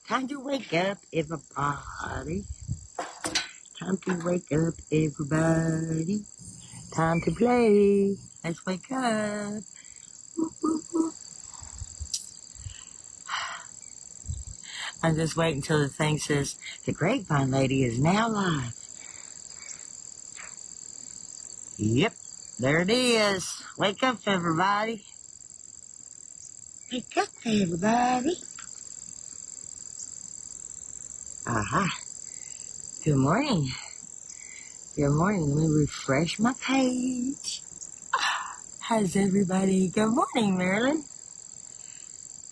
Time to wake up, everybody. Time to wake up, everybody. Time to play. Let's wake up. Woo, woo, woo. I'm just waiting until the thing says the Grapevine Lady is now live. Yep, there it is. Wake up, everybody. Wake up, everybody. Aha. Good morning. Good morning. Let me refresh my page. How's everybody? Good morning, Marilyn.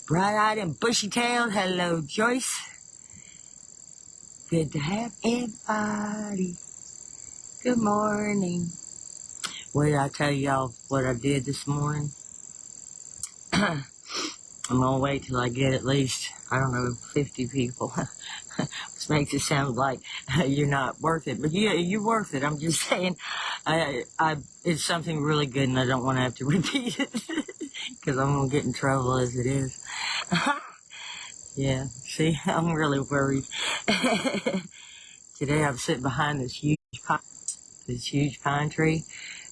Bright-eyed and bushy-tailed. Hello, Joyce. Good to have everybody. Good morning. Wait, I tell y'all what I did this morning. I'm gonna wait till I get at least, 50 people. Which makes it sound like you're not worth it. But yeah, you're worth it. I'm just saying, it's something really good and I don't want to have to repeat it. Because I'm gonna get in trouble as it is. Yeah, see, I'm really worried. Today I'm sitting behind this huge pine tree.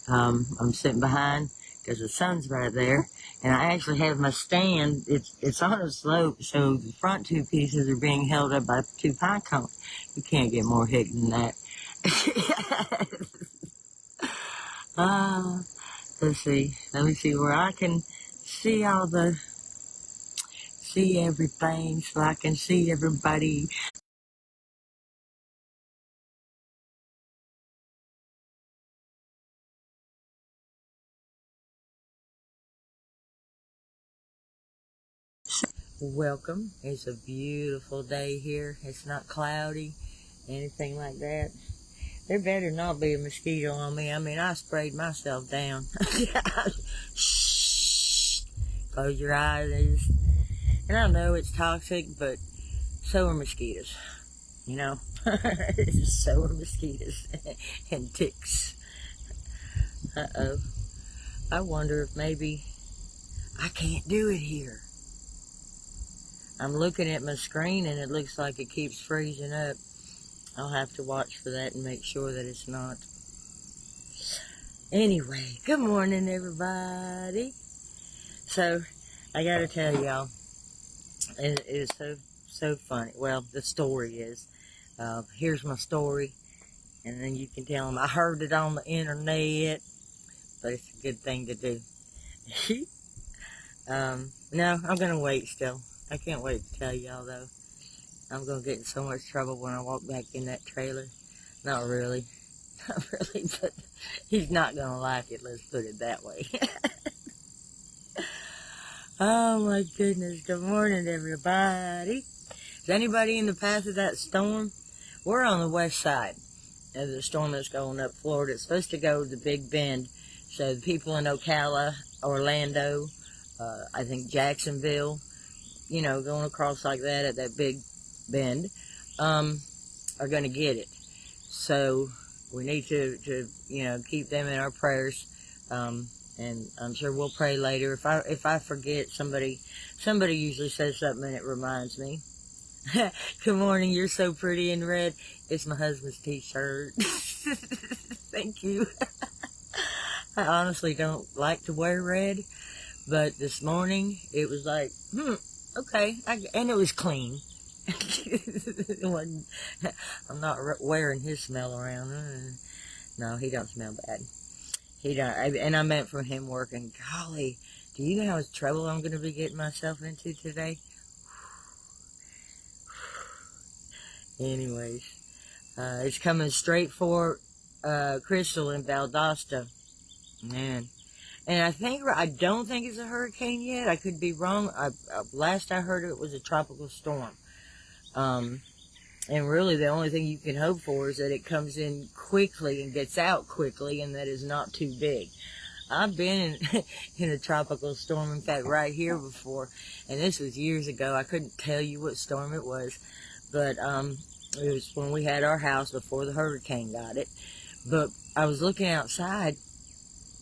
I'm sitting behind because the sun's right there, and I actually have my stand. It's on a slope, so the front two pieces are being held up by two pine cones. You can't get more hick than that. Let's see. Let me see where I can see everything, so I can see everybody. Welcome. It's a beautiful day here. It's not cloudy, anything like that. There better not be a mosquito on me. I mean, I sprayed myself down. Shh. Close your eyes. And I know it's toxic, but so are mosquitoes. You know? So are mosquitoes. And ticks. Uh-oh. I wonder if maybe I can't do it here. I'm looking at my screen and it looks like it keeps freezing up. I'll have to watch for that and make sure that it's not. Anyway, good morning, everybody. So, I gotta tell y'all, it is so funny. Well, the story is, here's my story, and then you can tell them I heard it on the internet, but it's a good thing to do. No, I'm gonna wait still. I can't wait to tell y'all, though. I'm gonna get in so much trouble when I walk back in that trailer. Not really. Not really, but he's not gonna like it, let's put it that way. Oh my goodness, good morning everybody. Is anybody in the path of that storm? We're on the west side of the storm that's going up Florida. It's supposed to go to Big Bend, so the people in Ocala, Orlando, I think Jacksonville, going across like that at that Big Bend, are going to get it. So we need to keep them in our prayers, and I'm sure we'll pray later. If I forget, somebody usually says something and it reminds me. Good morning, you're so pretty in red. It's my husband's t-shirt. Thank you. I honestly don't like to wear red, but this morning it was like, okay, and it was clean. I'm not wearing his smell around. No, he don't smell bad. He don't. And I meant from him working. Golly, do you know how much trouble I'm going to be getting myself into today? Anyways, it's coming straight for Crystal in Valdosta. Man. And I don't think it's a hurricane yet. I could be wrong. Last I heard it was a tropical storm. And really the only thing you can hope for is that it comes in quickly and gets out quickly and that is not too big. I've been in a tropical storm, in fact, right here before, and this was years ago. I couldn't tell you what storm it was, but it was when we had our house before the hurricane got it. But I was looking outside,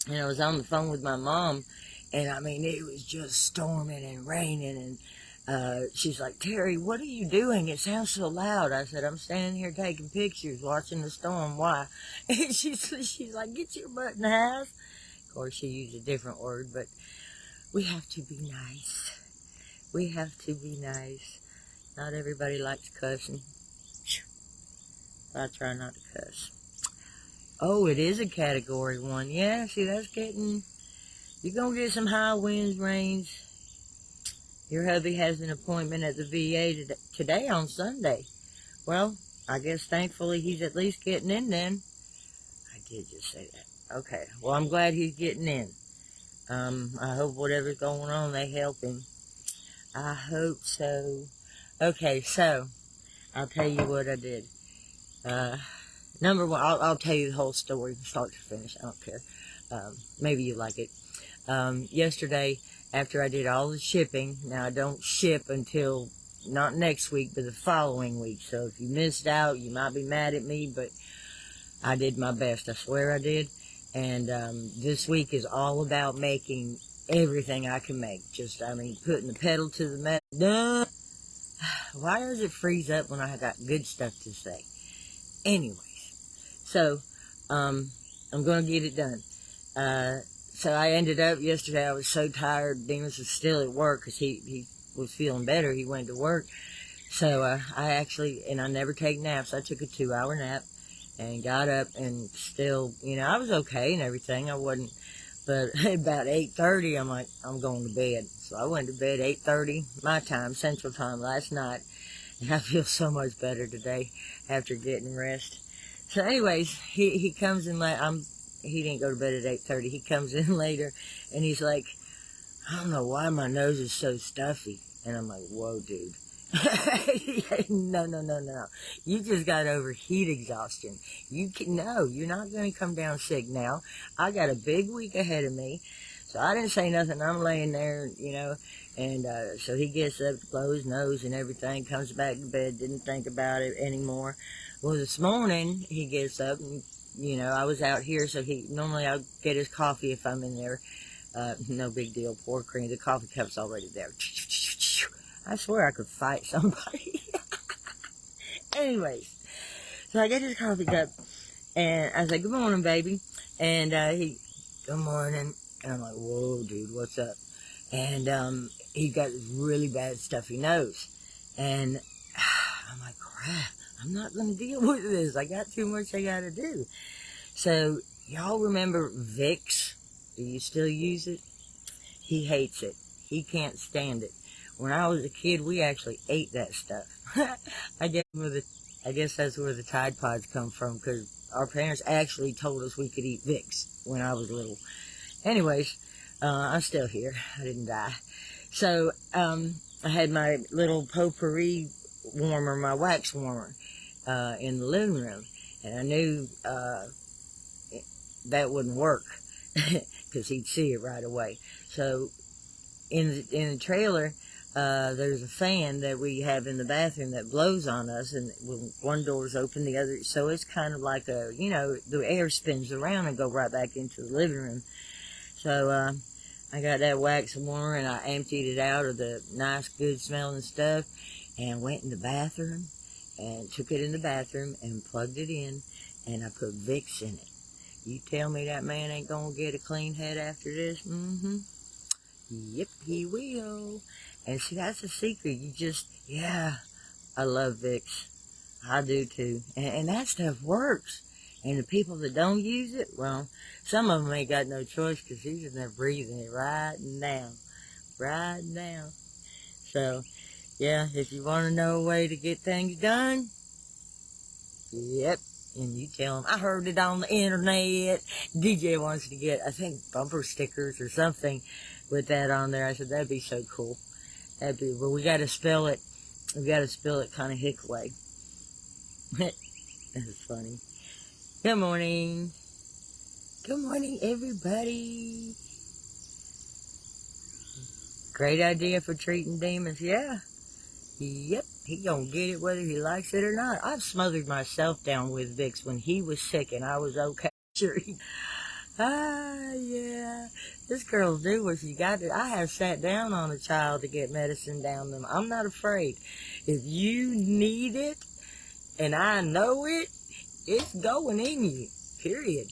and I was on the phone with my mom, and I mean, it was just storming and raining, and she's like, Terry, what are you doing? It sounds so loud. I said, I'm standing here taking pictures, watching the storm. Why? And she's like, get your butt in the house. Of course, she used a different word, but we have to be nice. We have to be nice. Not everybody likes cussing. I try not to cuss. Oh, it is a category 1. Yeah, see, that's getting... You're going to get some high winds, rains. Your hubby has an appointment at the VA today on Sunday. Well, I guess thankfully he's at least getting in then. I did just say that. Okay, well, I'm glad he's getting in. I hope whatever's going on, they help him. I hope so. Okay, so, I'll tell you what I did. Number one, I'll tell you the whole story from start to finish. I don't care. Maybe you like it. Yesterday, after I did all the shipping, now I don't ship until not next week, but the following week. So if you missed out, you might be mad at me, but I did my best. I swear I did. And this week is all about making everything I can make. Putting the pedal to the metal. Duh. Why does it freeze up when I got good stuff to say? Anyways, so I'm going to get it done. So I ended up yesterday, I was so tired. Demas was still at work because he was feeling better. He went to work. So I never take naps. I took a 2-hour nap and got up and still, I was okay and everything. I wasn't, but about 8:30, I'm like, I'm going to bed. So I went to bed 8:30, my time, Central Time, last night. And I feel so much better today after getting rest. So anyways, he comes in he didn't go to bed at 8:30. He comes in later and he's like, I don't know why my nose is so stuffy. And I'm like, whoa, dude. No. You just got over heat exhaustion. You're not going to come down sick now. I got a big week ahead of me. So I didn't say nothing. I'm laying there, and so he gets up to blow his nose and everything, comes back to bed, didn't think about it anymore. Well, this morning he gets up and, I was out here, so normally I'll get his coffee if I'm in there. No big deal, pour cream. The coffee cup's already there. I swear I could fight somebody. Anyways, so I get his coffee cup, and I say, good morning, baby. And good morning. And I'm like, whoa, dude, what's up? And he got this really bad stuffy nose. And I'm like, crap, I'm not going to deal with this. I got too much I got to do. So, y'all remember Vicks? Do you still use it? He hates it. He can't stand it. When I was a kid, we actually ate that stuff. I guess that's where the Tide Pods come from, because our parents actually told us we could eat Vicks when I was little. Anyways, I'm still here. I didn't die. So, I had my little potpourri warmer, my wax warmer, in the living room. And I knew, that wouldn't work, because he'd see it right away. So, in the trailer, there's a fan that we have in the bathroom that blows on us, and when one door's open, the other, so it's kind of like the air spins around and go right back into the living room. So, I got that wax warmer and I emptied it out of the nice, good smelling stuff and went in the bathroom and took it in the bathroom and plugged it in, and I put Vicks in it. You tell me that man ain't gonna get a clean head after this? Mm-hmm. Yep, he will. And see, that's the secret. I love Vicks. I do too. And that stuff works. And the people that don't use it, well, some of them ain't got no choice, because he's in there breathing it right down. Right down. So, yeah, if you want to know a way to get things done, yep. And you tell them, I heard it on the internet. DJ wants to get, I think, bumper stickers or something with that on there. I said, that'd be so cool. But we got to spell it. We got to spell it kind of hick way. That's funny. Good morning. Good morning, everybody. Great idea for treating demons. Yeah. Yep. He gonna get it whether he likes it or not. I've smothered myself down with Vicks when he was sick and I was okay. Sure. Yeah. This girl'll do what she got to. I have sat down on a child to get medicine down them. I'm not afraid. If you need it, and I know it, it's going in you. Period.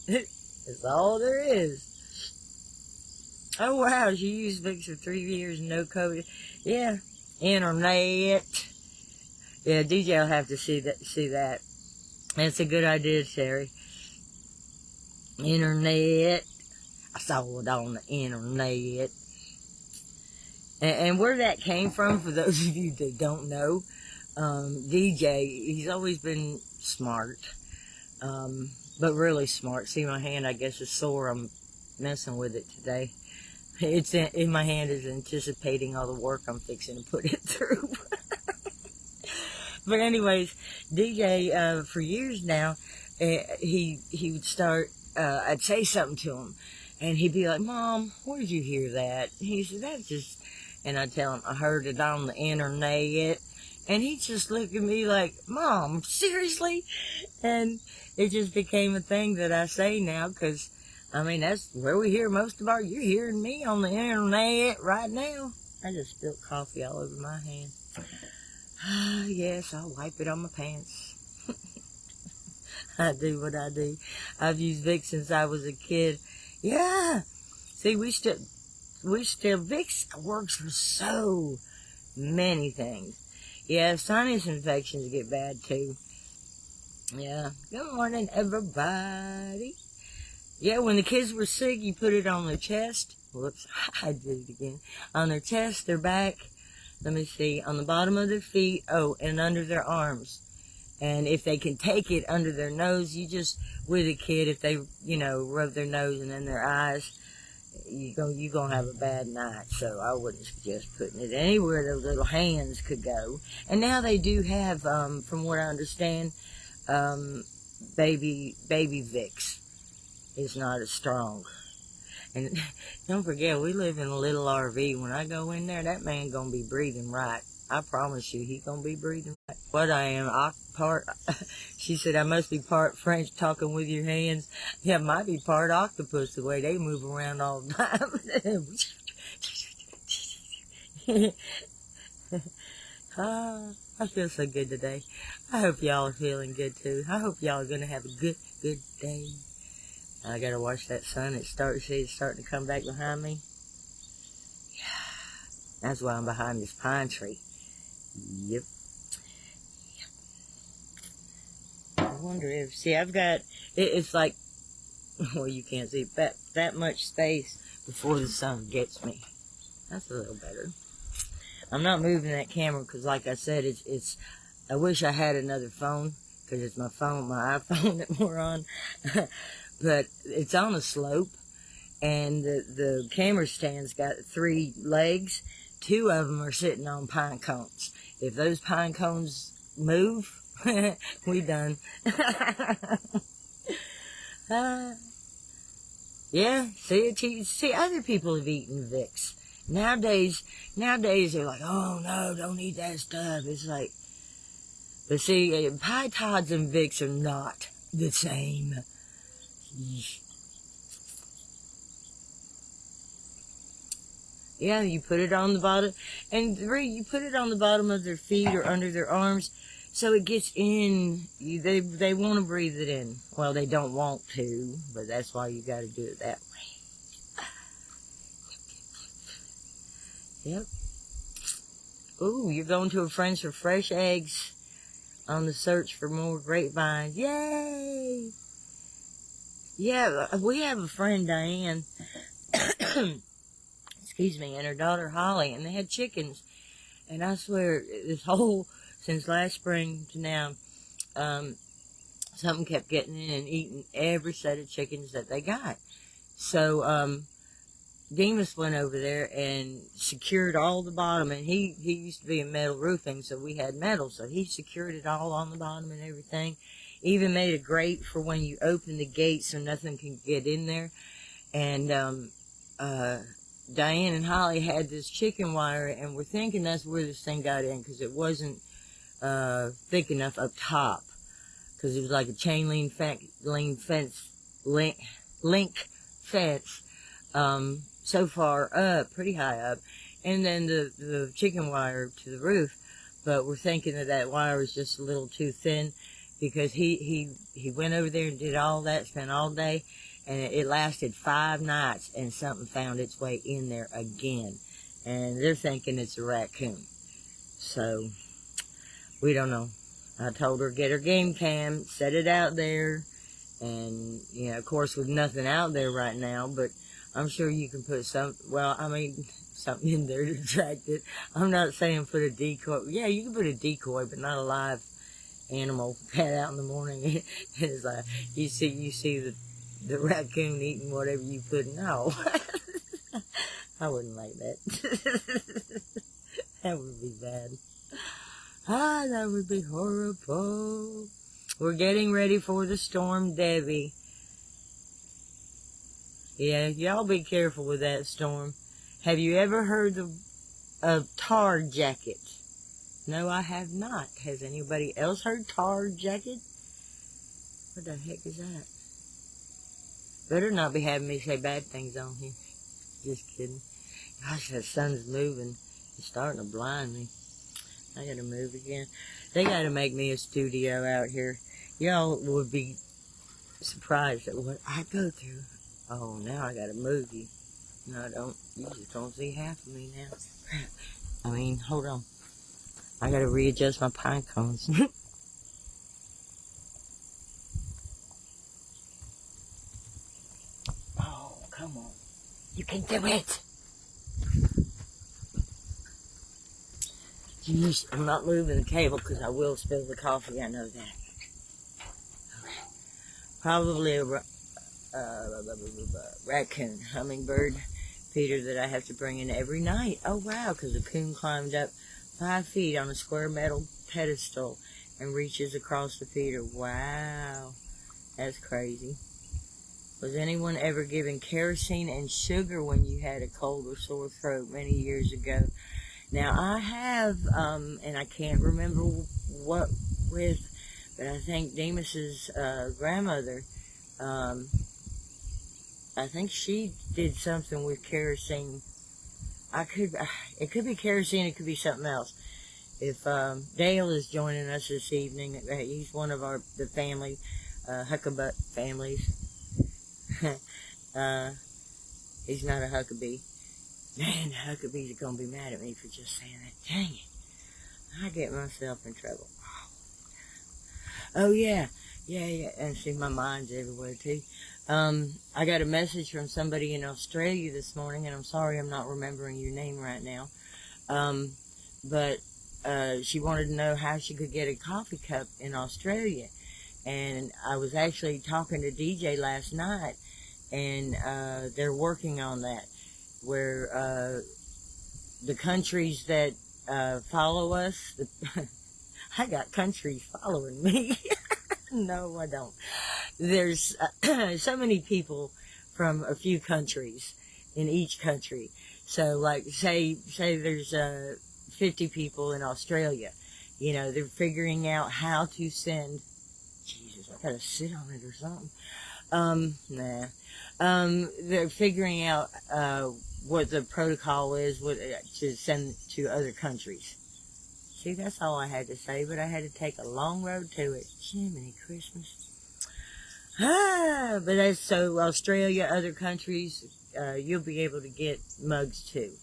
That's all there is. Oh, wow. She used Vicks for 3 years and no COVID. Yeah. Internet. Yeah, DJ will have to see that. That's a good idea, Sherry. Internet. I saw it on the internet. And where that came from, for those of you that don't know, DJ, he's always been smart, but really smart. See, my hand, I guess, is sore. I'm messing with it today. It's in my hand is anticipating all the work I'm fixing to put it through. But anyways, DJ, for years now, he would start, I'd say something to him, and he'd be like, Mom, where did you hear that? He said, that's just, and I'd tell him, I heard it on the internet. And he'd just look at me like, Mom, seriously? And it just became a thing that I say now, because, I mean, that's where we hear most of our, you're hearing me on the internet right now. I just spilled coffee all over my hand. Yes, I'll wipe it on my pants. I do what I do. I've used Vicks since I was a kid. Yeah. See, we still, Vicks works for so many things. Yeah, sinus infections get bad too. Yeah. Good morning, everybody. Yeah, when the kids were sick, you put it on their chest. Whoops, I did it again. On their chest, their back. Let me see. On the bottom of their feet. Oh, and under their arms. And if they can take it under their nose, you just, with a kid, if they, rub their nose and then their eyes, you're gonna have a bad night. So I wouldn't suggest putting it anywhere their little hands could go. And now they do have, from what I understand, baby Vicks is not as strong. And don't forget, we live in a little RV. When I go in there, that man gonna be breathing right. I promise you, he gonna be breathing right. What I am, she said, I must be part French talking with your hands. Yeah, I might be part octopus, the way they move around all the time. I feel so good today. I hope y'all are feeling good too. I hope y'all are gonna have a good day. I gotta watch that sun. It's starting to come back behind me. Yeah. That's why I'm behind this pine tree. Yep. I wonder if, see, I've got, it's like, well, you can't see that much space before the sun gets me. That's a little better. I'm not moving that camera because, like I said, it's, I wish I had another phone because it's my iPhone that we're on. But it's on a slope, and the camera stand's got 3 legs. 2 of them are sitting on pine cones. If those pine cones move, we done. Yeah, see, other people have eaten Vicks. Nowadays they're like, oh no, don't eat that stuff. It's like, but see, Pie Tods and Vicks are not the same. Yeah, you put it on the bottom, and you put it on the bottom of their feet or under their arms, so it gets in. They want to breathe it in. Well, they don't want to, but that's why you got to do it that way. Yep. Ooh, you're going to a friend's for fresh eggs on the search for more grapevines. Yay! Yeah, we have a friend, Diane, excuse me, and her daughter, Holly, and they had chickens. And I swear, since last spring to now, something kept getting in and eating every set of chickens that they got. So, Demas went over there and secured all the bottom, and he used to be in metal roofing, so we had metal, so he secured it all on the bottom and everything. Even made a grate for when you open the gate so nothing can get in there. And Diane and Holly had this chicken wire, and we're thinking that's where this thing got in, because it wasn't thick enough up top, because it was like a chain link fence. link fence, so far up, pretty high up, and then the chicken wire to the roof. But we're thinking that wire was just a little too thin, because he went over there and did all that, spent all day, and it lasted 5 nights, and something found its way in there again. And they're thinking it's a raccoon. So, we don't know. I told her, get her game cam, set it out there, and, you know, of course, with nothing out there right now, but I'm sure you can put something in there to attract it. I'm not saying put a decoy. Yeah, you can put a decoy, but not a live animal pet out in the morning. It's like, you see the raccoon eating whatever you put. No. I wouldn't like that. That would be bad. That would be horrible. We're getting ready for the storm, Debbie. Yeah, y'all be careful with that storm. Have you ever heard of tar jacket? No, I have not. Has anybody else heard tar jacket? What the heck is that? Better not be having me say bad things on here. Just kidding. Gosh, that sun's moving. It's starting to blind me. I gotta move again. They gotta make me a studio out here. Y'all would be surprised at what I go through. Oh, now I gotta move you. No, I don't. You just don't see half of me now. Crap. I mean, hold on. I gotta readjust my pine cones. Oh, come on. You can do it. Jeez, I'm not moving the cable because I will spill the coffee. I know that. Okay. Probably a raccoon, hummingbird, feeder that I have to bring in every night. Oh, wow, because the coon climbed up 5 feet on a square metal pedestal and reaches across the feeder. Wow, that's crazy. Was anyone ever given kerosene and sugar when you had a cold or sore throat many years ago? Now, I have, and I can't remember what with, but I think Demas's grandmother, I think she did something with kerosene. It could be kerosene, it could be something else. If Dale is joining us this evening, he's one of the family, Huckabutt families. He's not a Huckabee. Man, the Huckabees are going to be mad at me for just saying that. Dang it. I get myself in trouble. Oh, yeah. Yeah. And see, my mind's everywhere, too. I got a message from somebody in Australia this morning, and I'm sorry I'm not remembering your name right now. But she wanted to know how she could get a coffee cup in Australia. And I was actually talking to DJ last night, and they're working on that, where the countries that follow us, I got countries following me. No, I don't. There's so many people from a few countries in each country. So, like, say there's 50 people in Australia. You know, they're figuring out how to send. Jesus, I gotta sit on it or something. They're figuring out what the protocol is to send to other countries. See, that's all I had to say, but I had to take a long road to it. Jiminy Christmas. But that's so Australia, other countries, you'll be able to get mugs too.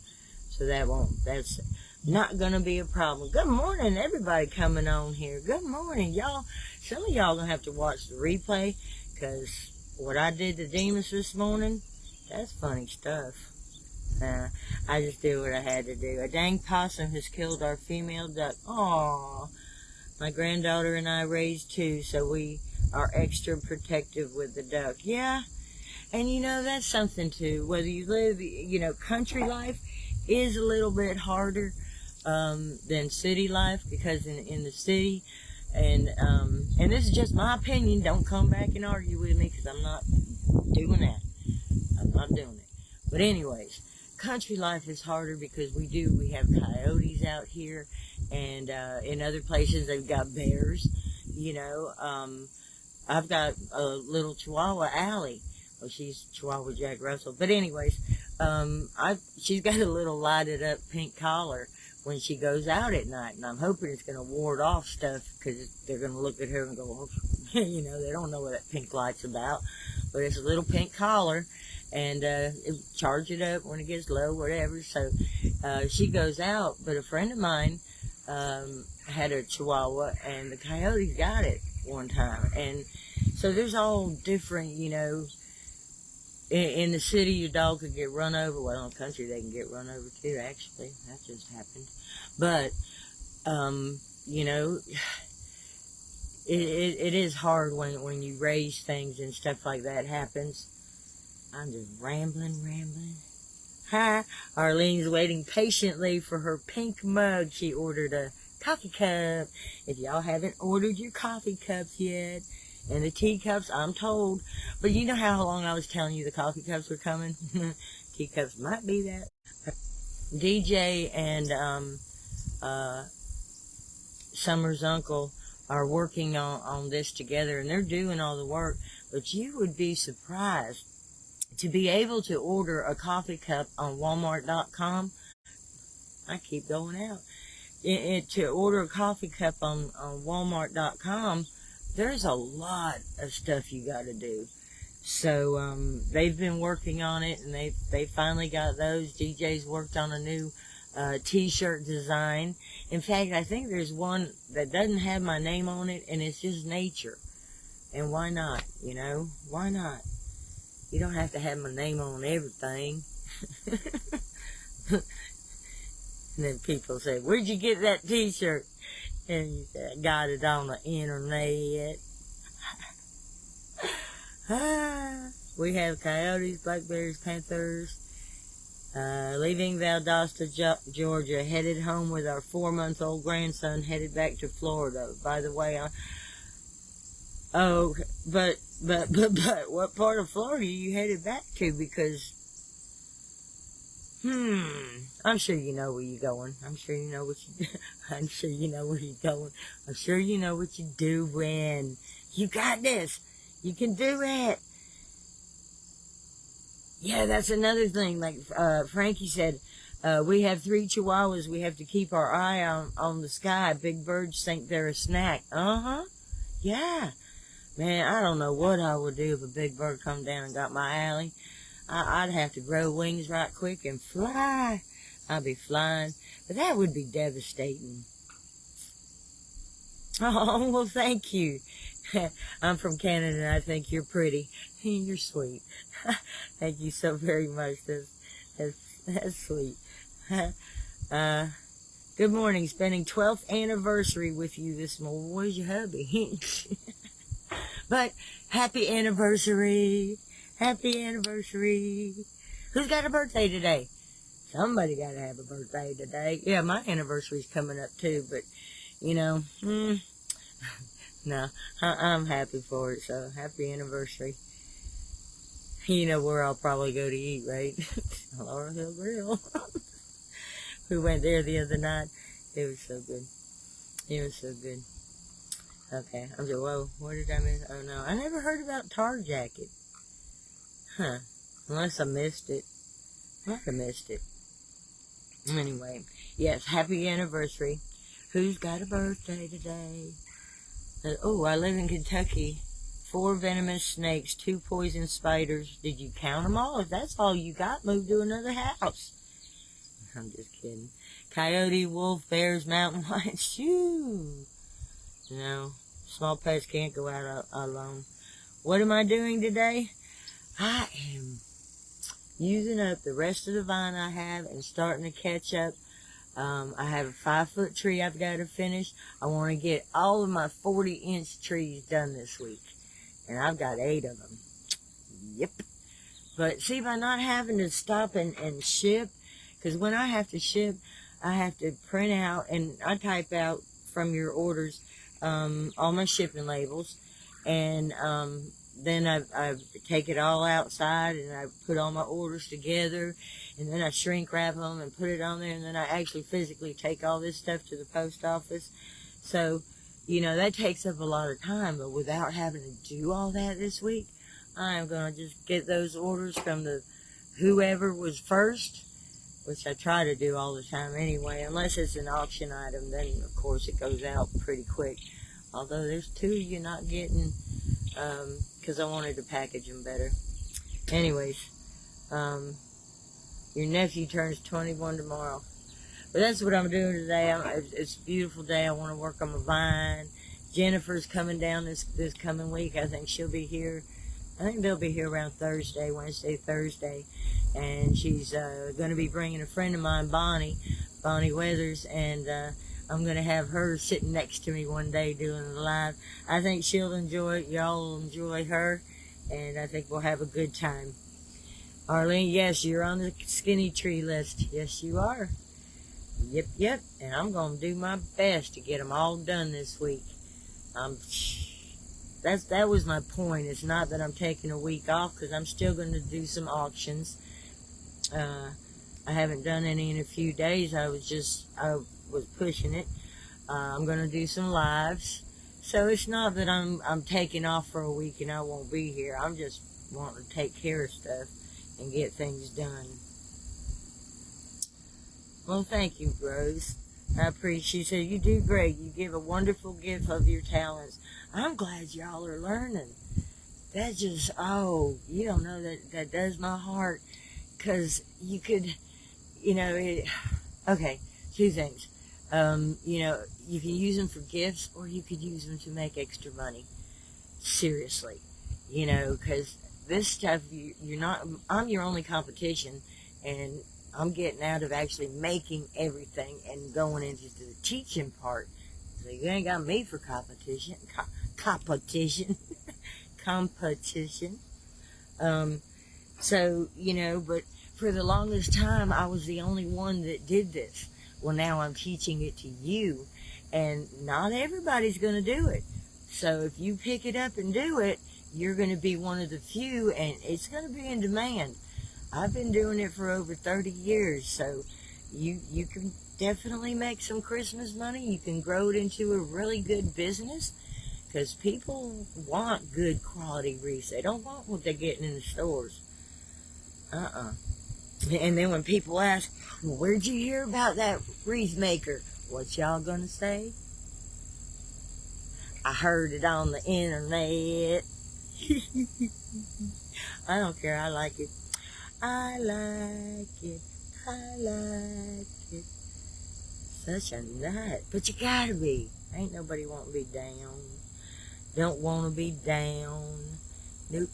So that's not gonna be a problem. Good morning, everybody coming on here. Good morning, y'all. Some of y'all gonna have to watch the replay, because what I did to Demas this morning, that's funny stuff. I just did what I had to do. A dang possum has killed our female duck. Aww. My granddaughter and I raised 2, so we are extra protective with the duck. Yeah. And you know, that's something too. Whether you live, you know, country life is a little bit harder than city life, because in the city, and this is just my opinion, don't come back and argue with me, because I'm not doing that. I'm not doing it. But anyways, country life is harder because we have coyotes out here, and in other places they've got bears. You know, I've got a little Chihuahua, Allie. Well, she's Chihuahua Jack Russell. But anyways, she's got a little lighted up pink collar when she goes out at night, and I'm hoping it's going to ward off stuff, because they're going to look at her and go, oh, they don't know what that pink light's about. But it's a little pink collar, and charge it up when it gets low, whatever. So she goes out, but a friend of mine had a Chihuahua, and the coyotes got it one time. And so there's all different, in the city, your dog could get run over. Well, in the country, they can get run over too, actually. That just happened. But, it is hard when you raise things and stuff like that happens. I'm just rambling. Hi. Arlene's waiting patiently for her pink mug. She ordered a coffee cup. If y'all haven't ordered your coffee cups yet, and the teacups, I'm told. But you know how long I was telling you the coffee cups were coming? Teacups might be that. DJ and Summer's uncle are working on this together, and they're doing all the work. But you would be surprised to be able to order a coffee cup on Walmart.com. I keep going out. To order a coffee cup on Walmart.com, there's a lot of stuff you got to do. So they've been working on it, and they finally got those. DJ's worked on a new t-shirt design. In fact, I think there's one that doesn't have my name on it, and it's just nature. And why not? Why not? You don't have to have my name on everything. And then people say, where'd you get that t-shirt? And you say, I got it on the internet. We have coyotes, blackberries, panthers, leaving Valdosta, Georgia, headed home with our 4-month-old grandson, headed back to Florida. By the way, but what part of Florida are you headed back to? Because, I'm sure you know where you're going. I'm sure you know what I'm sure you know where you're going. I'm sure you know what you're doing. You got this. You can do it. Yeah, that's another thing. Like Frankie said, we have 3 Chihuahuas. We have to keep our eye on the sky. Big birds think they're a snack. Yeah. Man, I don't know what I would do if a big bird come down and got my alley. I'd have to grow wings right quick and fly. I'd be flying. But that would be devastating. Oh, well, thank you. I'm from Canada, and I think you're pretty. You're sweet. Thank you so very much. That's sweet. Good morning. Spending 12th anniversary with you this morning. Where's your hubby? But happy anniversary. Happy anniversary. Who's got a birthday today? Somebody got to have a birthday today. Yeah, my anniversary's coming up too, but, no, I'm happy for it, so happy anniversary. You know where I'll probably go to eat, right? Laurel Hill Grill. We went there the other night. It was so good. It was so good. Okay, I'm just, whoa, what did I miss? Oh no, I never heard about Tar Jacket. Huh, unless I missed it. Might have missed it. Anyway, yes, happy anniversary. Who's got a birthday today? I live in Kentucky. 4 venomous snakes, 2 poison spiders. Did you count them all? If that's all you got, move to another house. I'm just kidding. Coyote, wolf, bears, mountain lions. Shoo! Small pets can't go out alone. What am I doing today? I am using up the rest of the vine I have and starting to catch up. I have a 5-foot tree I've got to finish. I want to get all of my 40-inch trees done this week. And I've got 8 of them. Yep. But see, by not having to stop and ship, because when I have to ship, I have to print out, and I type out from your orders all my shipping labels. And then I take it all outside, and I put all my orders together, and then I shrink wrap them and put it on there, and then I actually physically take all this stuff to the post office. So, that takes up a lot of time, but without having to do all that this week, I am going to just get those orders from the whoever was first, which I try to do all the time anyway. Unless it's an auction item, then of course it goes out pretty quick. Although there's two you're not getting, because I wanted to package them better. Anyways, your nephew turns 21 tomorrow. But that's what I'm doing today. It's a beautiful day. I want to work on my vine. Jennifer's coming down this coming week. I think she'll be here. I think they'll be here around Wednesday, Thursday. And she's going to be bringing a friend of mine, Bonnie Weathers, and I'm going to have her sitting next to me one day doing the live. I think she'll enjoy it. Y'all will enjoy her, and I think we'll have a good time. Arlene, yes, you're on the skinny tree list. Yes, you are. Yep. And I'm going to do my best to get them all done this week. That was my point. It's not that I'm taking a week off, because I'm still going to do some auctions. I haven't done any in a few days. I was pushing it. I'm going to do some lives. So it's not that I'm taking off for a week and I won't be here. I'm just wanting to take care of stuff and get things done. Well, thank you, Rose. I appreciate. She said, you do great. You give a wonderful gift of your talents. I'm glad y'all are learning. That just, you don't know, that does my heart. Because you could, okay, two things. You can use them for gifts, or you could use them to make extra money. Seriously. Because this stuff, I'm your only competition, and I'm getting out of actually making everything and going into the teaching part. So you ain't got me for competition. Competition. But for the longest time, I was the only one that did this. Well, now I'm teaching it to you, and not everybody's going to do it. So if you pick it up and do it, you're going to be one of the few, and it's going to be in demand. I've been doing it for over 30 years, so you can definitely make some Christmas money. You can grow it into a really good business, because people want good quality wreaths. They don't want what they're getting in the stores. And then when people ask, well, where'd you hear about that wreath maker? What y'all gonna say? I heard it on the internet. I don't care. I like it. I like it. I like it. Such a nut. But you gotta be. Ain't nobody want to be down. Don't want to be down. Nope.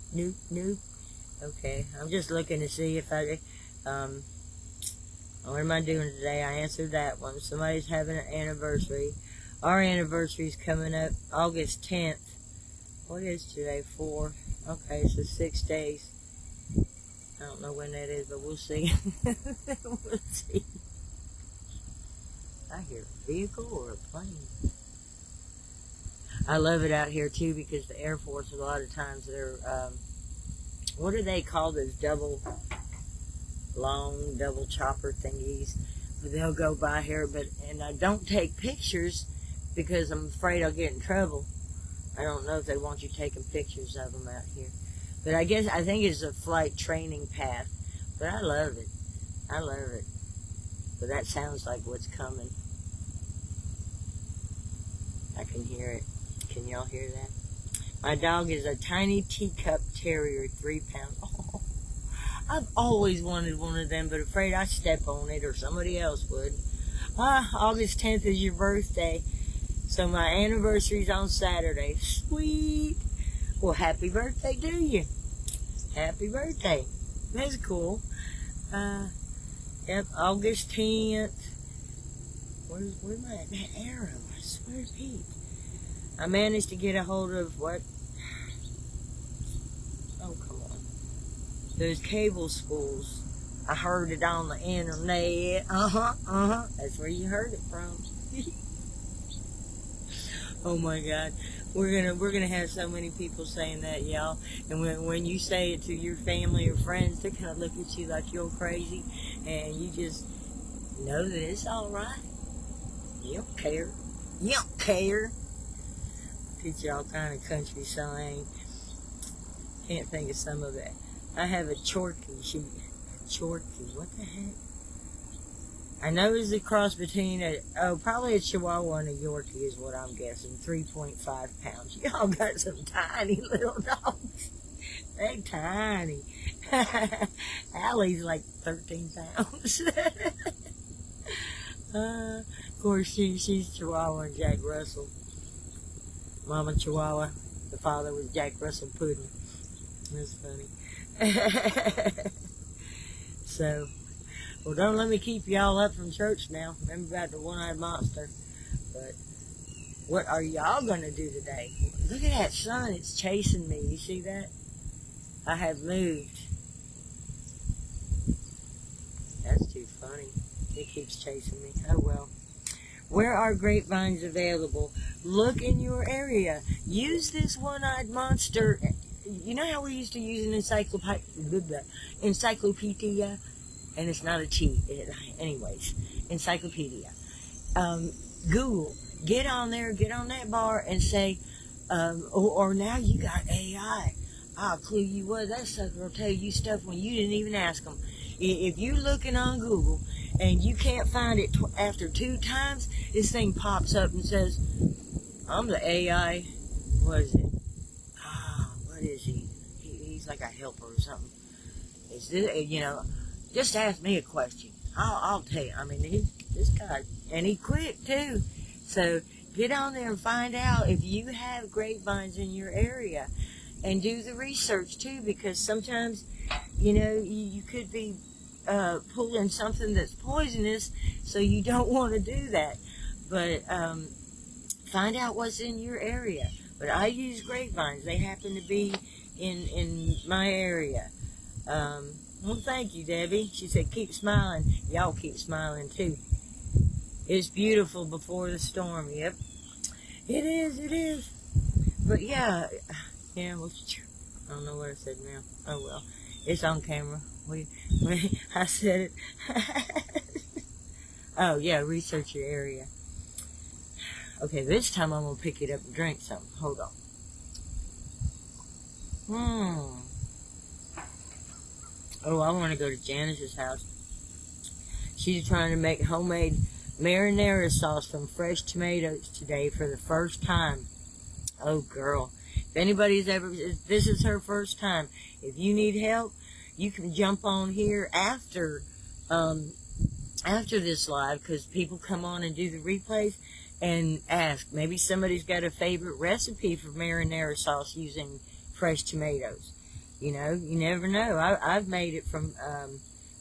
Okay, I'm just looking to see if what am I doing today? I answered that one. Somebody's having an anniversary. Our anniversary's coming up August 10th. What is today? 4. Okay, so 6 days. I don't know when that is, but we'll see. We'll see. I hear a vehicle or a plane. I love it out here too, because the Air Force, a lot of times they're, what do they call those double chopper thingies? They'll go by here, and I don't take pictures because I'm afraid I'll get in trouble. I don't know if they want you taking pictures of them out here. But I think it's a flight training path. But I love it. But that sounds like what's coming. I can hear it. Can y'all hear that? My dog is a tiny teacup terrier, 3 pounds. Oh, I've always wanted one of them, but afraid I'd step on it or somebody else would. August 10th is your birthday. So my anniversary's on Saturday. Sweet. Well, happy birthday to you. Happy birthday. That's cool. Yep, August 10th. Where's my arrow? I swear to Pete. I managed to get a hold of what? Oh, come on. Those cable schools. I heard it on the internet. That's where you heard it from. Oh my God. We're gonna have so many people saying that, y'all. And when you say it to your family or friends, they're gonna look at you like you're crazy, and you just know that it's all right. You don't care. You don't care. Teach you all kind of country slang. can't think of some of it. I have a Chorky. Chorky, what the heck? I know it's a cross between probably a Chihuahua and a Yorkie is what I'm guessing. 3.5 pounds. Y'all got some tiny little dogs. They tiny. Allie's like 13 pounds. Of course, she's Chihuahua and Jack Russell. Mama Chihuahua. The father was Jack Russell Pudding. That's funny. So, well, don't let me keep y'all up from church now. Remember about the one-eyed monster. But what are y'all going to do today? Look at that sun. It's chasing me. You see that? I have moved. That's too funny. It keeps chasing me. Oh, well. Where are grapevines available? Look in your area. Use this one-eyed monster. You know how we used to use an encyclopedia? And it's not a T. Anyways, encyclopedia. Google. Get on there, get on that bar and say, or now you got AI. I'll clue you what. That sucker will tell you stuff when you didn't even ask them. If you're looking on Google and you can't find it after 2 times, this thing pops up and says, I'm the AI. What is it? What is he? He's like a helper or something. Is this, just ask me a question. I'll tell you. I mean, this guy, and he quick too. So get on there and find out if you have grapevines in your area, and do the research too, because sometimes, you could be pulling something that's poisonous, so you don't want to do that. But find out what's in your area. But I use grapevines. They happen to be in my area. Well, thank you, Debbie. She said, keep smiling. Y'all keep smiling, too. It's beautiful before the storm. Yep. It is. But, yeah, well, I don't know what I said now. Oh, well. It's on camera. I said it. Oh, yeah, research your area. Okay, this time I'm going to pick it up and drink something. Hold on. Oh, I want to go to Janice's house. She's trying to make homemade marinara sauce from fresh tomatoes today for the first time. Oh, girl. If anybody's this is her first time. If you need help, you can jump on here after this live, because people come on and do the replays and ask. Maybe somebody's got a favorite recipe for marinara sauce using fresh tomatoes. You never know. I've made it from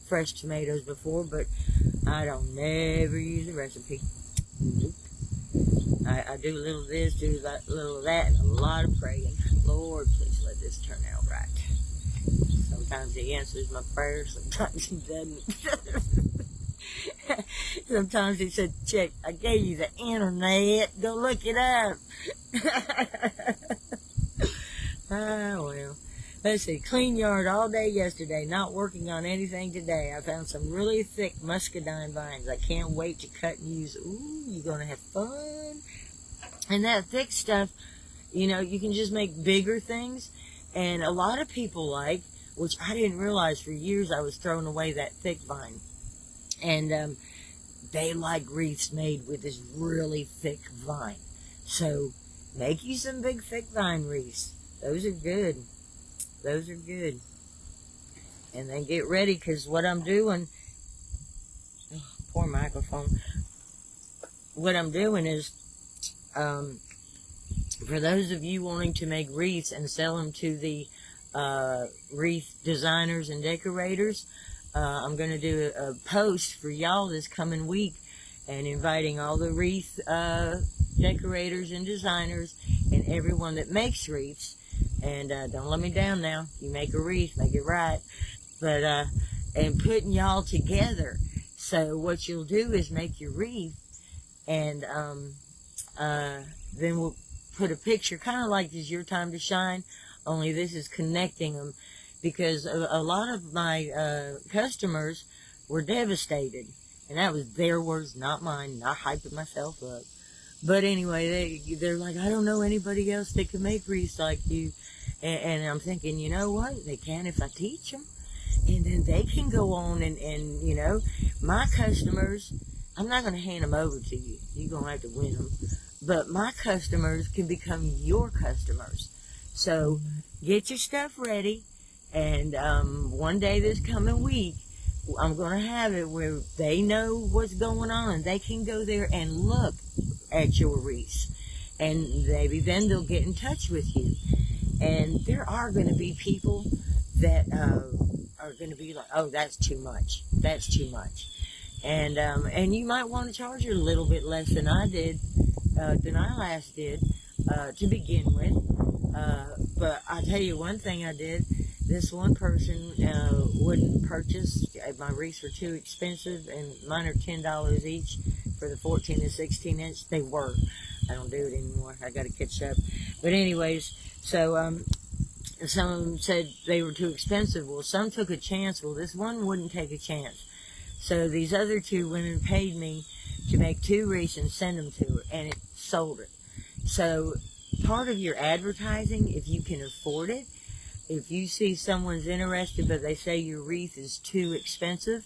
fresh tomatoes before, but I don't never use a recipe. Nope. I do a little of this, do a little of that, and a lot of praying. Lord, please let this turn out right. Sometimes he answers my prayers, sometimes he doesn't. Sometimes he said, check, I gave you the internet, go look it up. Well. Let's see, clean yard all day yesterday, not working on anything today. I found some really thick muscadine vines. I can't wait to cut and use. Ooh, you're going to have fun. And that thick stuff, you can just make bigger things. And a lot of people which I didn't realize for years, I was throwing away that thick vine. And they like wreaths made with this really thick vine. So make you some big thick vine wreaths. Those are good. Those are good. And then get ready, because what I'm doing, poor microphone. What I'm doing is, for those of you wanting to make wreaths and sell them to the wreath designers and decorators, I'm going to do a post for y'all this coming week, and inviting all the wreath decorators and designers and everyone that makes wreaths. And don't let me down now. You make a wreath, make it right. But and putting y'all together. So what you'll do is make your wreath, and then we'll put a picture, kind of like It's Your Time to Shine, only this is connecting them, because a lot of my customers were devastated, and that was their words, not mine, not hyping myself up. But anyway, they're like, I don't know anybody else that can make wreaths like you. And I'm thinking, you know what? They can if I teach them. And then they can go on and you know, my customers, I'm not going to hand them over to you. You're going to have to win them. But my customers can become your customers. So get your stuff ready. And one day this coming week, I'm going to have it where they know what's going on and they can go there and look at your wreaths. And maybe then they'll get in touch with you. And there are going to be people that are going to be like, oh, that's too much. That's too much. And you might want to charge her a little bit less than I did, than I last did, to begin with. But I'll tell you one thing I did. This one person wouldn't purchase. My wreaths were too expensive, and mine are $10 each for the 14 to 16 inch. They were. I don't do it anymore. I got to catch up. But anyways, so some of them said they were too expensive. Well, some took a chance. Well, this one wouldn't take a chance. So these other two women paid me to make 2 wreaths and send them to her, and it sold it. So part of your advertising, if you can afford it, if you see someone's interested but they say your wreath is too expensive,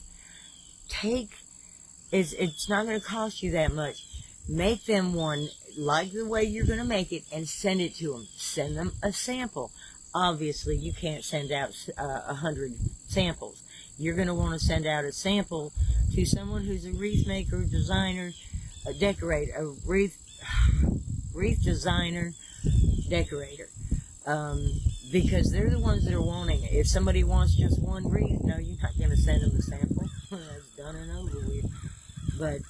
it's not going to cost you that much. Make them one like the way you're going to make it and send it to them. Send them a sample. Obviously, you can't send out 100 samples. You're going to want to send out a sample to someone who's a wreath maker, designer, a decorator, a wreath designer, decorator. Because they're the ones that are wanting it. If somebody wants just one wreath, no, you're not going to send them a sample. That's done and over with. But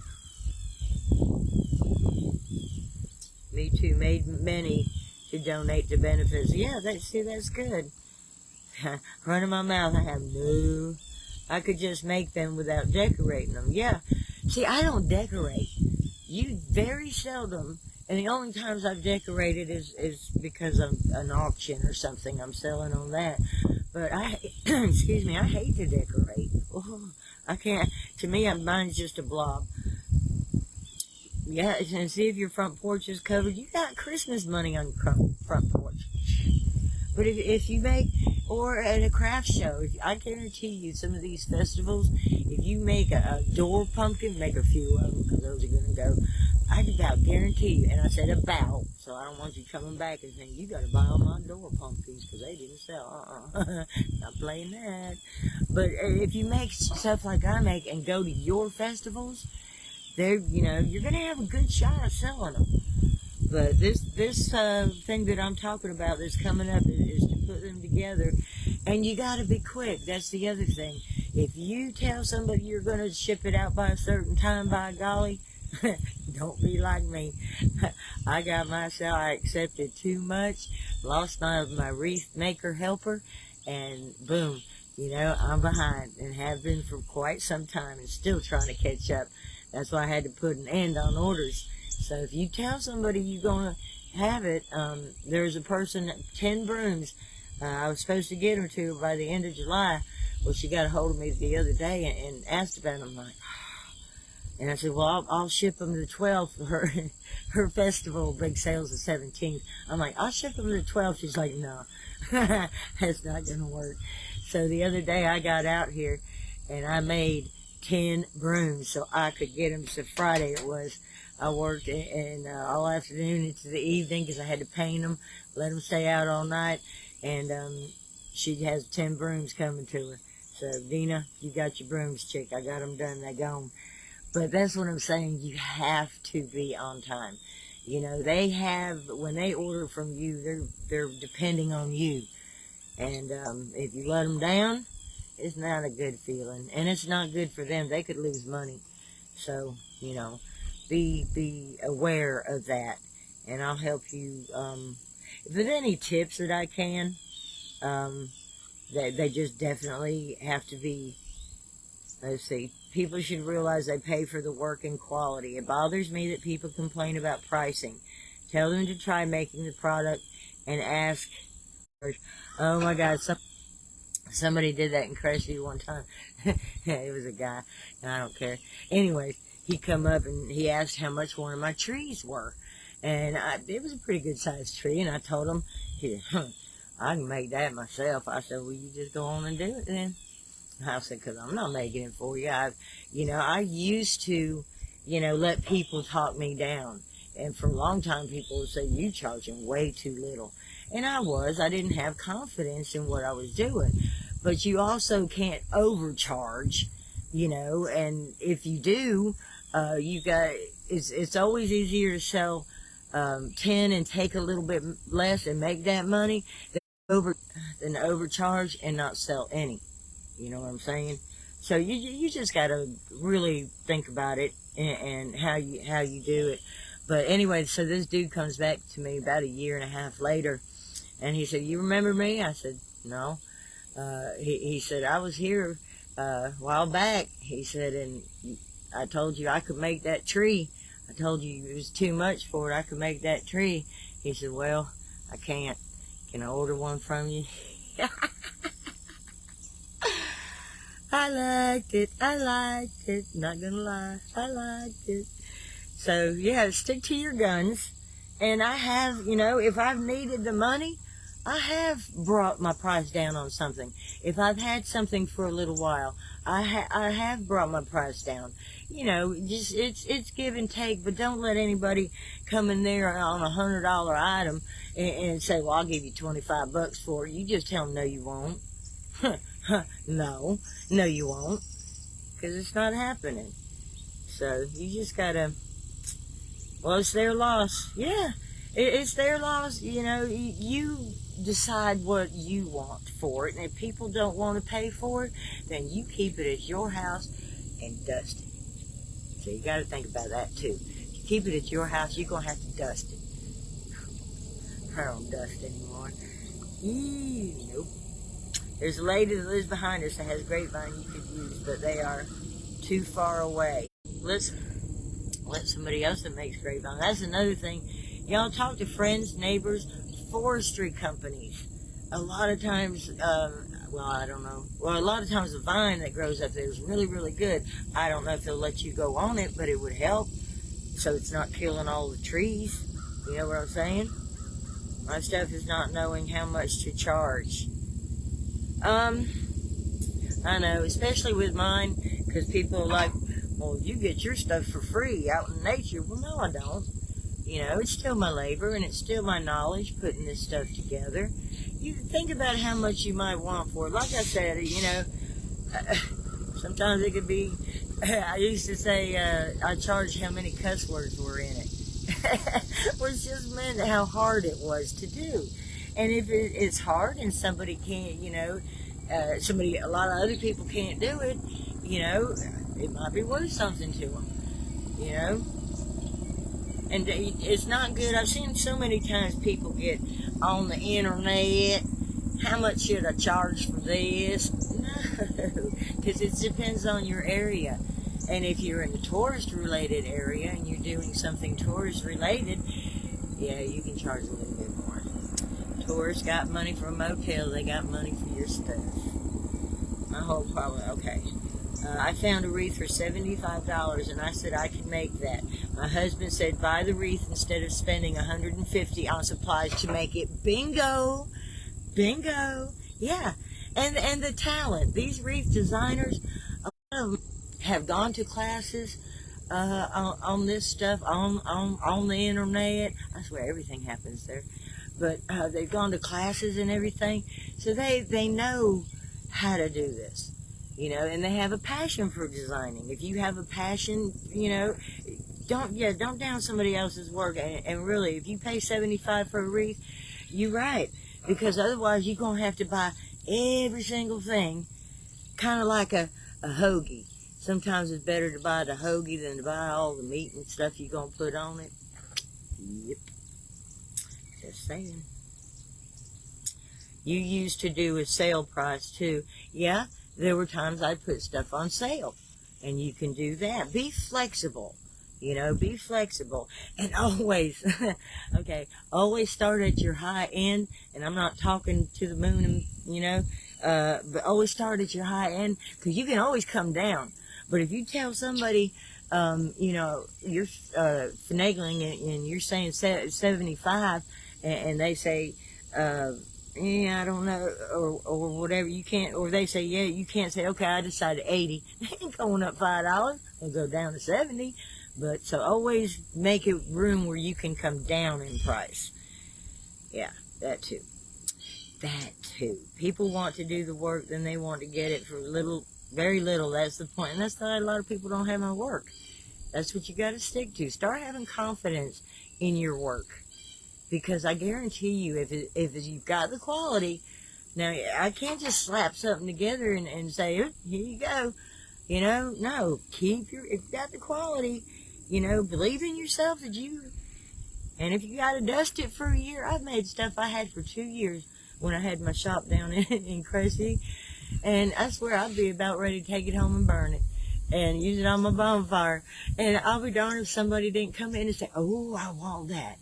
Me Too made many to donate to benefits. Yeah, that's good. Running my mouth, I could just make them without decorating them. Yeah. See, I don't decorate. You very seldom. And the only times I've decorated is because of an auction or something. I'm selling on that. But excuse me, I hate to decorate. Oh, I can't. To me, mine's just a blob. Yeah, and see if your front porch is covered. You got Christmas money on your front porch. But if you make, or at a craft show, I guarantee you some of these festivals, if you make a door pumpkin, make a few of them because those are going to go. I about guarantee you, and I said about, so I don't want you coming back and saying, you got to buy all my door pumpkins because they didn't sell. Not playing that. But if you make stuff like I make and go to your festivals, you're going to have a good shot at selling them. But this thing that I'm talking about that's coming up is to put them together. And you got to be quick. That's the other thing. If you tell somebody you're going to ship it out by a certain time, by golly, don't be like me. I accepted too much, lost my wreath maker helper, and boom, I'm behind and have been for quite some time and still trying to catch up. That's why I had to put an end on orders. So if you tell somebody you're going to have it, there's a person, 10 brooms, I was supposed to get them to her by the end of July. Well, she got a hold of me the other day and asked about them. I'm like, and I said, well, I'll ship them to 12 for her festival, big sales the 17th. I'm like, I'll ship them to 12. She's like, no, that's not going to work. So the other day I got out here and I made 10 brooms so I could get them. So Friday it was. I worked all afternoon into the evening because I had to paint them, let them stay out all night. And she has 10 brooms coming to her. So, Dina, you got your brooms, chick. I got them done. They're gone. But that's what I'm saying. You have to be on time. They have, when they order from you, they're depending on you. And if you let them down, it's not a good feeling. And it's not good for them. They could lose money. So, be aware of that. And I'll help you. If there's any tips that I can, they just definitely have to be, let's see, people should realize they pay for the work and quality. It bothers me that people complain about pricing. Tell them to try making the product and ask. Oh my God, somebody did that in Crestview one time. It was a guy, and I don't care. Anyways, he come up and he asked how much one of my trees were. And it was a pretty good sized tree, and I told him, I can make that myself. I said, well, you just go on and do it then. I said, because I'm not making it for you. I used to, let people talk me down. And for a long time, people would say, you charging way too little. And I didn't have confidence in what I was doing. But you also can't overcharge, and if you do, it's always easier to sell 10 and take a little bit less and make that money than overcharge and not sell any. You know what I'm saying? So you just got to really think about it and how you do it. But anyway, so this dude comes back to me about a year and a half later, and he said, "You remember me?" I said, "No." He said, "I was here a while back." He said, "And I told you I could make that tree. I told you it was too much for it. I could make that tree." He said, "Well, I can't. Can I order one from you?" I liked it. Not gonna lie, I liked it. So yeah, stick to your guns. And I have, if I've needed the money, I have brought my price down on something. If I've had something for a little while, I have brought my price down. Just it's give and take, but don't let anybody come in there on $100 item and say, "Well, I'll give you $25 for it." You just tell them, "No, you won't." No, you won't, because it's not happening. So you just gotta. Well, it's their loss. Yeah, it's their loss. You decide what you want for it, and if people don't want to pay for it, then you keep it at your house and dust it. So you got to think about that too. If you keep it at your house, you're gonna have to dust it. I don't dust anymore. Nope. There's a lady that lives behind us that has a grapevine you could use, but they are too far away. Let's let somebody else that makes grapevine. That's another thing. Y'all talk to friends, neighbors, forestry companies. A lot of times, I don't know. Well, a lot of times the vine that grows up there is really, really good. I don't know if they'll let you go on it, but it would help so it's not killing all the trees. You know what I'm saying? My stuff is not knowing how much to charge. I know, especially with mine, because people are like, "Well, you get your stuff for free out in nature." Well, no, I don't. It's still my labor and it's still my knowledge putting this stuff together. You think about how much you might want for it. Like I said, sometimes it could be, I used to say, I charged how many cuss words were in it. Which just meant how hard it was to do. And if it's hard and somebody can't, a lot of other people can't do it, it might be worth something to them, And it's not good. I've seen so many times people get on the internet, "How much should I charge for this?" No, because it depends on your area. And if you're in a tourist-related area and you're doing something tourist-related, yeah, you can charge a little bit more. Tourists got money for a motel, they got money for your stuff. My whole problem, okay. I found a wreath for $75, and I said I could make that. My husband said buy the wreath instead of spending $150 on supplies to make it. Bingo! Bingo! Yeah. And the talent. These wreath designers, a lot of them have gone to classes on this stuff, on the internet. I swear everything happens there. But they've gone to classes and everything, so they know how to do this, and they have a passion for designing. If you have a passion, don't down somebody else's work. And really, if you pay $75 for a wreath, you're right, because otherwise you're gonna have to buy every single thing, kind of like a hoagie. Sometimes it's better to buy the hoagie than to buy all the meat and stuff you're gonna put on it. Yep. Just saying. You used to do a sale price too. Yeah, there were times I'd put stuff on sale. And you can do that. Be flexible. Be flexible. And always, always start at your high end. And I'm not talking to the moon, but always start at your high end, because you can always come down. But if you tell somebody, you're finagling and you're saying 75, and they say, yeah, I don't know, or whatever. You can't, or they say, yeah, you can't say, okay, I decided 80. They ain't going up $5. They'll go down to 70. But so always make it room where you can come down in price. Yeah, that too. That too. People want to do the work, then they want to get it for little, very little. That's the point. And that's why a lot of people don't have my work. That's what you got to stick to. Start having confidence in your work. Because I guarantee you, if you've got the quality, now I can't just slap something together and say, oh, here you go. You know, no, if you've got the quality, you know, believe in yourself and if you got to dust it for a year. I've made stuff I had for 2 years when I had my shop down in Cressy, and I swear I'd be about ready to take it home and burn it and use it on my bonfire. And I'll be darned if somebody didn't come in and say, oh, I want that.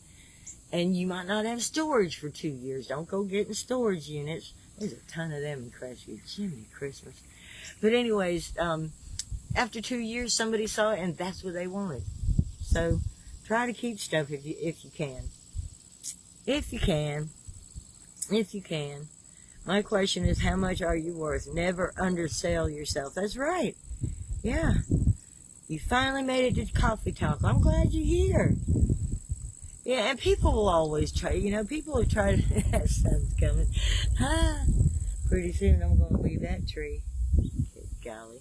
And you might not have storage for 2 years. Don't go getting storage units. There's a ton of them in Cressy. Jiminy Christmas. But anyways, after 2 years, somebody saw it, and that's what they wanted. So try to keep stuff if you can. If you can. If you can. My question is, how much are you worth? Never undersell yourself. That's right. Yeah. You finally made it to Coffee Talk. I'm glad you're here. Yeah, and people will always try, you know, people will try to, that sun's coming. Pretty soon I'm going to leave that tree. Good golly.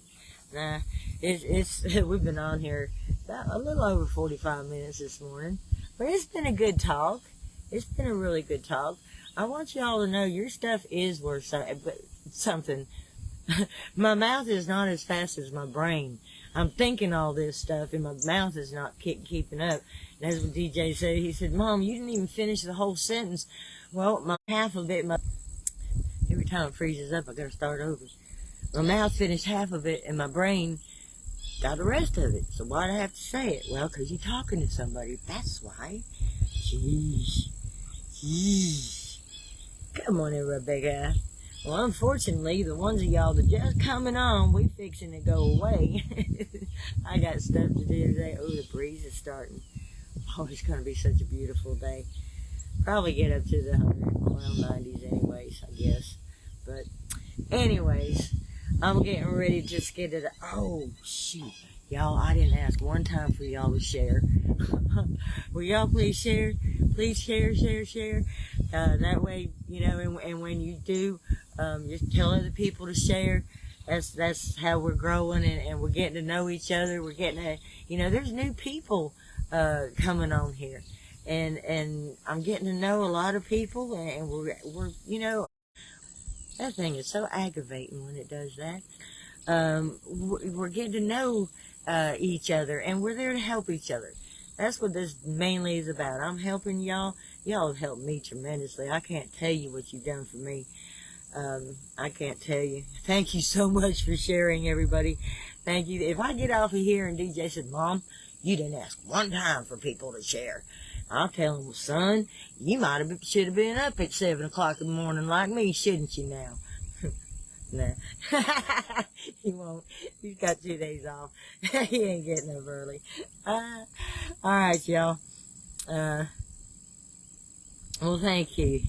Nah, we've been on here about a little over 45 minutes this morning. But it's been a good talk. It's been a really good talk. I want you all to know your stuff is worth something. My mouth is not as fast as my brain. I'm thinking all this stuff, and my mouth is not keeping up. And that's what DJ said. He said, Mom, you didn't even finish the whole sentence. Well, half of it, every time it freezes up, I got to start over. My mouth finished half of it, and my brain got the rest of it. So why'd I have to say it? Well, because you're talking to somebody. That's why. Jeez. Come on in, Rebecca. Well, unfortunately, the ones of y'all that just coming on, we fixing to go away. I got stuff to do today. Oh, the breeze is starting. Oh, it's going to be such a beautiful day. Probably get up to the 90s anyways, I guess. But anyways, I'm getting ready to just get it. Oh, shoot. Y'all, I didn't ask one time for y'all to share. Will y'all please share? Please share. That way, you know, and when you do, just tell other people to share. That's how we're growing, and we're getting to know each other. We're getting to, you know, there's new people coming on here, and I'm getting to know a lot of people, and we're you know, that thing is so aggravating when it does that. We're getting to know each other, and we're there to help each other. That's what this mainly is about. I'm helping y'all. Y'all have helped me tremendously. I can't tell you what you've done for me. I can't tell you. Thank you so much for sharing, everybody. Thank you. If I get off of here and DJ said, Mom, you didn't ask one time for people to share, I'll tell him, son, you should have been up at 7 o'clock in the morning like me, shouldn't you now? Nah. He won't. He's got 2 days off. He ain't getting up early. Alright, y'all. Well, thank you.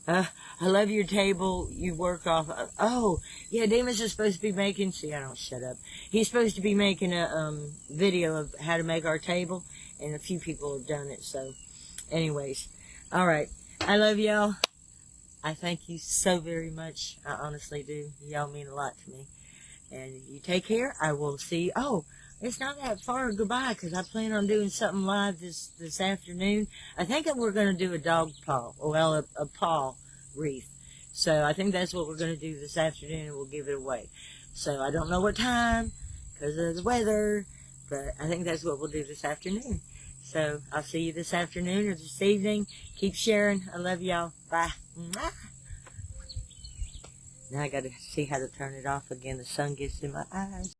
I love your table. You work off. Oh, yeah, Demas is supposed to be making. See, I don't shut up. He's supposed to be making a video of how to make our table, and a few people have done it. So, anyways, all right. I love y'all. I thank you so very much. I honestly do. Y'all mean a lot to me. And you take care. I will see you. Oh, it's not that far. Goodbye, because I plan on doing something live this afternoon. I think we're going to do a dog paw. Well, a paw wreath. So I think that's what we're going to do this afternoon, and we'll give it away. So I don't know what time because of the weather, but I think that's what we'll do this afternoon. So I'll see you this afternoon or this evening. Keep sharing. I love y'all. Bye. Now I got to see how to turn it off again. The sun gets in my eyes.